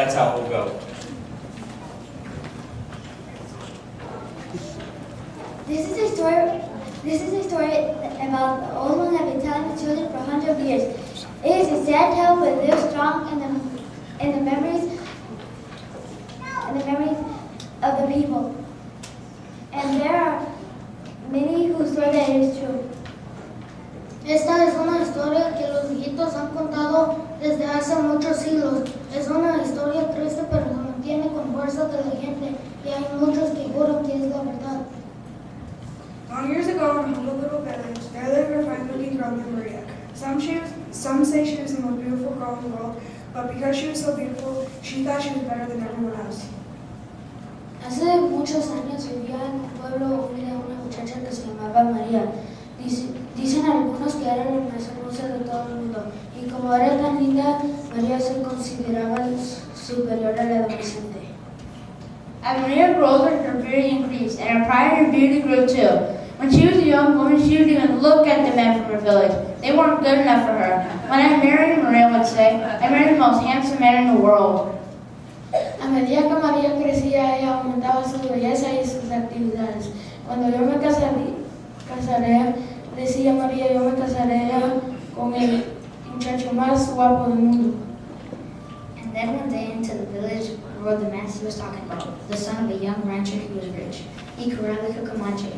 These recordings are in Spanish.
That's how it will go. This is a story about the old one that have been telling the children for hundreds of years. It is a sad tale, but it lives strong in the memories of the people. And there are many who swear that it is true. Esta es una historia que los viejitos han contado desde hace muchos siglos. Es una historia triste, pero se mantiene con fuerza de la gente, y hay muchos que juran que es la verdad. Long years ago, in a humble little village, there lived a fine-looking girl named Maria. Some say she was the most beautiful girl in the world, but because she was so beautiful, she thought she was better than everyone else. Hace muchos años vivía en un pueblo humilde una muchacha que se llamaba María. Dicen algunos que era la más hermosa de todo el mundo, y como era tan linda, María se consideraba superior a la adolescente. As Maria grew older, her beauty increased, and her pride in her beauty grew too. When she was a young woman, she would even look at the men from her village. They weren't good enough for her. When I married, Maria would say, I married the most handsome man in the world. A medida que María crecía, ella aumentaba su belleza y sus actividades. Cuando yo me casaré, decía María, yo me casaré con el muchacho más guapo del mundo. And then one day into the village rode the man he was talking about, the son of a young rancher who was rich. He could ride like a Comanche.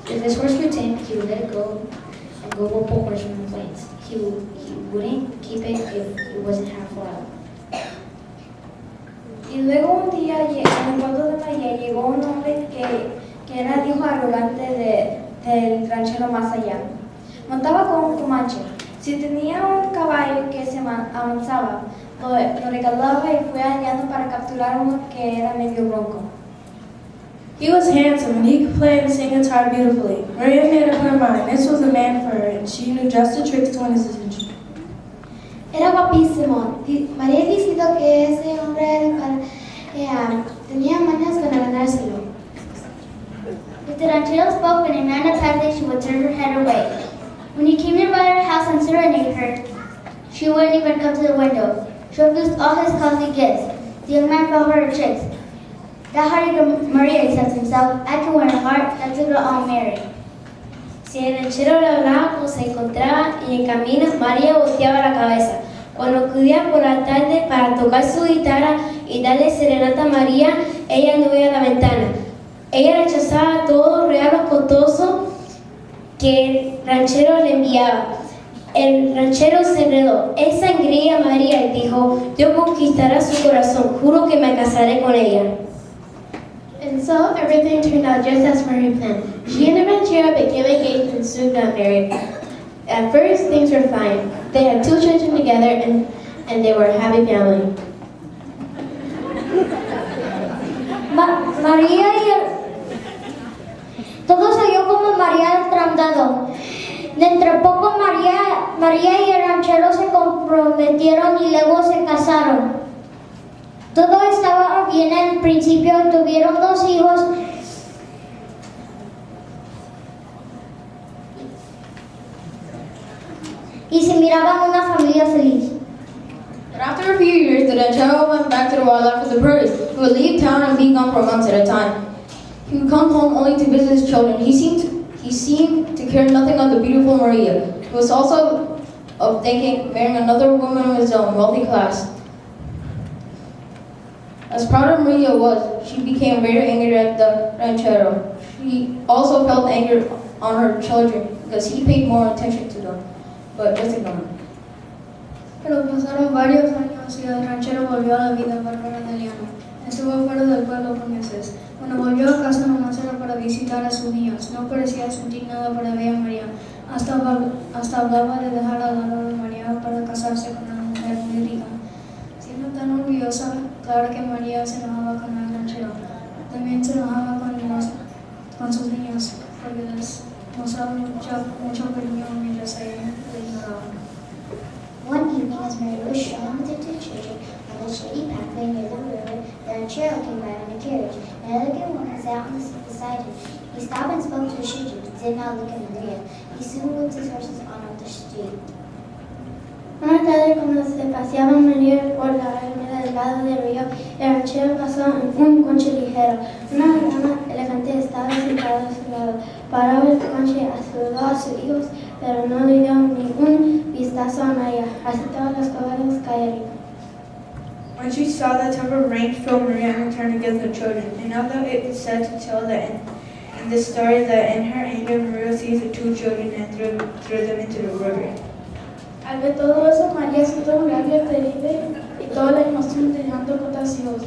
If his horse grew tame, he would let it go and go whoop a horse from the plains. He wouldn't keep it if it wasn't half wild. Y luego un día en el pueblo de María llegó un hombre que era el hijo arrogante del ranchero más allá. Montaba con un comanche. Si tenía un caballo que se avanzaba, lo regalaba y fue hallando para capturar uno que era medio bronco. He was handsome and he could play and sing guitar beautifully. Maria made up her mind this was the man for her, and she knew just the tricks to win his attention. Era guapísimo. María decidió que ese hombre tenía mañas para ganárselo. If the ranchero spoke and demanded kindly, she would turn her head away. When he came nearby her house and serenaded her, she wouldn't even come to the window. She refused all his costly gifts. The young man fell for her tricks. That hearted Maria accepts himself. I can win her heart. That's a girl I'll marry. Si el ranchero le hablaba o se encontraba en el camino, María volteaba la cabeza. Cuando acudía por la tarde para tocar su guitarra y darle serenata a María, ella no veía la ventana. Ella rechazaba todo regalo costoso que el ranchero le enviaba. El ranchero se enredó. Él sangría a María y dijo, yo conquistaré su corazón, juro que me casaré con ella. And so everything turned out just as Maria planned. She and the ranchero became engaged and soon got married. At first, things were fine. They had 2 children together and they were a happy family. Todo salió como María tramado. Dentro de poco María y el ranchero se comprometieron y luego se casaron. Todo estaba bien al principio, tuvieron 2 hijos. Y se miraban una familia feliz. But after a few years, the ranchero went back to the wildlife of the prairies. He would leave town and be gone for months at a time. He would come home only to visit his children. He seemed to care nothing of the beautiful Maria. He was also of thinking marrying another woman of his own, wealthy class. As proud as Maria was, she became very angry at the ranchero. She also felt anger on her children because he paid more attention to them, but just ignored them. Pero pasaron varios años y el ranchero volvió a la vida bárbara de Liano. Estuvo fuera del pueblo por meses. Cuando volvió a casa nomás era para visitar a sus niños. No parecía sentir nada por la bella María. Hasta hablaba de dejar al lado de María para casarse con una mujer muy rica. Siendo tan orgullosa, claro que María se enojaba con el ranchero. También se enojaba con sus niños porque les mostraba mucho cariño mientras ella le ignoraba. One evening, as Mary was strolling with her 2 children on the shady pathway near the river, the ranchero came by in a carriage. An elegant woman sat on the seat beside him. He stopped and spoke to the children, but did not look at Maria. He soon moved his horses on up the street. Una tarde, cuando se paseaba María por la avenida del lado del río, El ranchero pasó en un coche ligero. Una dama elegante estaba sentada a su lado. Paró el coche, saludó a sus hijos, pero no le dio ningún vistazo a María. Así todos los caballos cayeron. When she saw the temper reigned, filled Maria and turned against the children. And although it is said to tell the end in this story that in her anger Maria seized the 2 children and threw them into the river. Al ver todo eso, María sintió un rabia terrible y toda la emoción de llanto contagió.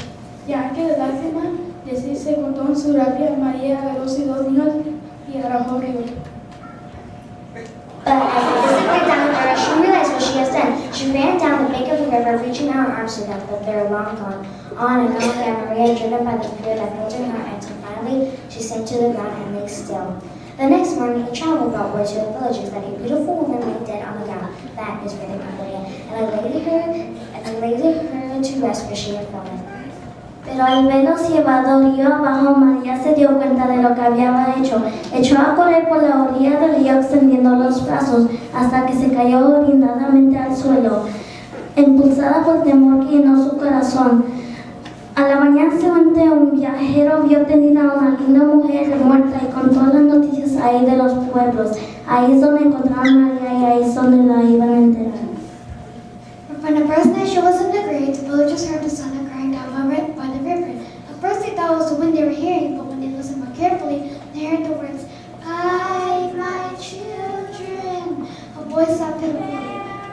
Ya que de lástima, decirse con toda su rabia, María agarró sus 2 niños y arrojó al río. But as the distant went down the river, she realized what she had done. She ran down the bank of the river, reaching out her arms to them, but they were long gone. On and on ran Maria, driven by the fear that filled her heart, until finally she sank to the ground and lay still. The next morning, a traveler brought word to the villagers that a beautiful woman lay dead on the ground. That is where they found Maria, and they laid her to rest where she had fallen. Pero al verlos llevado río abajo, María se dio cuenta de lo que había hecho. Echó a correr por la orilla del río extendiendo los brazos hasta que se cayó orinadamente al suelo, impulsada por el temor que llenó su corazón. A la mañana siguiente, un viajero vio tendida a una linda mujer muerta y contó las noticias ahí de los pueblos. Ahí es donde encontraron a María y ahí es donde la iban a enterrar. When the first night she was in the grave, the villagers heard the son crying down by the river. At first they thought it was the wind they were hearing, but when they listened more carefully, they heard the words, "Hide my children." A voice sobbed pitifully,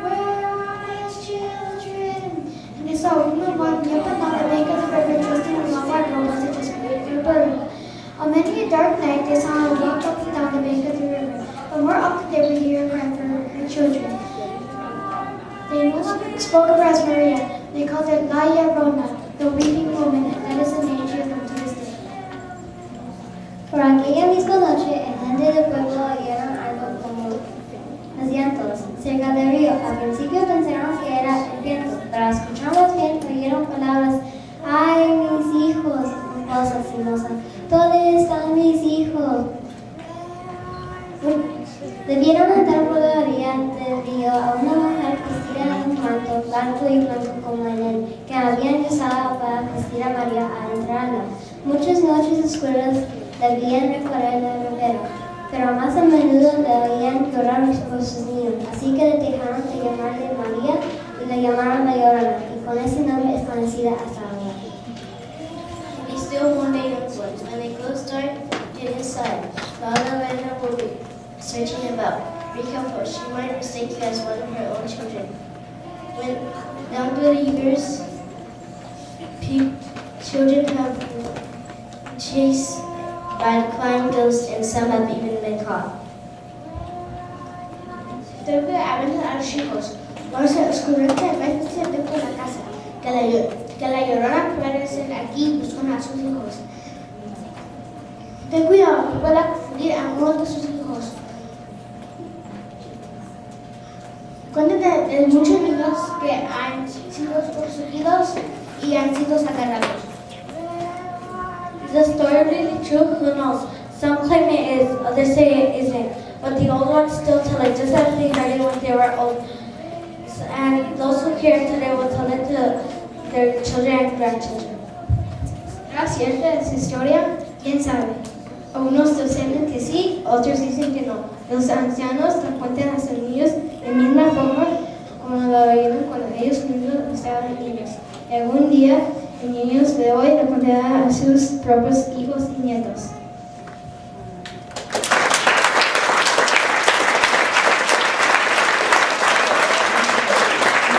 "Where are my children?" And they saw a woman walking up and down the bank of the river, dressed in a long white robe as if just waiting for a bird. On many a dark night, they saw her walk up and down the bank of the river, but more often they would hear her cry for her children. They no longer spoke of her as Maria. They called her La Llorona, the weeping woman, and that is the name she has known to this day. Por aquella misma noche, el gente del pueblo oyeron algo como los llantos cerca del río. Al principio pensaron que era el viento, pero al escucharlos bien oyeron palabras: "Ay, mis hijos", con voz lastimosa. "¿Dónde están mis hijos?". Debieron entrar por la orilla del río a una mujer vestida en un manto largo y blanco como el él, que habían usado para vestir a María al entrarla. Muchas noches oscuras debían recorrer la ribera, pero más a menudo le oían llorar por sus niños, así que dejaron de llamarle María y la llamaron La Llorona, y con ese nombre es conocida hasta ahora. Be still one day young ones. When they grow dark, get inside. La Llorona will be searching about. Be careful, she might mistake you as one of her own children. When down through the years, children have been chased by flying ghosts and some have even been caught. Tengo que aventar a los chicos. Cuando se oscurece, métanse dentro de la casa. Que la Llorona puede ser aquí buscando a sus hijos. Ten cuidado, que pueda confundir a uno de sus hijos. Cuéntenme de muchos niños que han sido perseguidos y han sido agarrados. Is the story really true? Who knows? Some claim it is, others say it isn't. But the old ones still tell it just as they heard it when they were old. And those who care today will tell it to their children and grandchildren. ¿Era cierta esa historia? ¿Quién sabe? Algunos dicen que sí, otros dicen que no. Los ancianos la cuentan a sus niños de misma forma como la oyeron cuando ellos mismos estaban niños. Y algún día, los niños de hoy la contarán a sus propios hijos y nietos.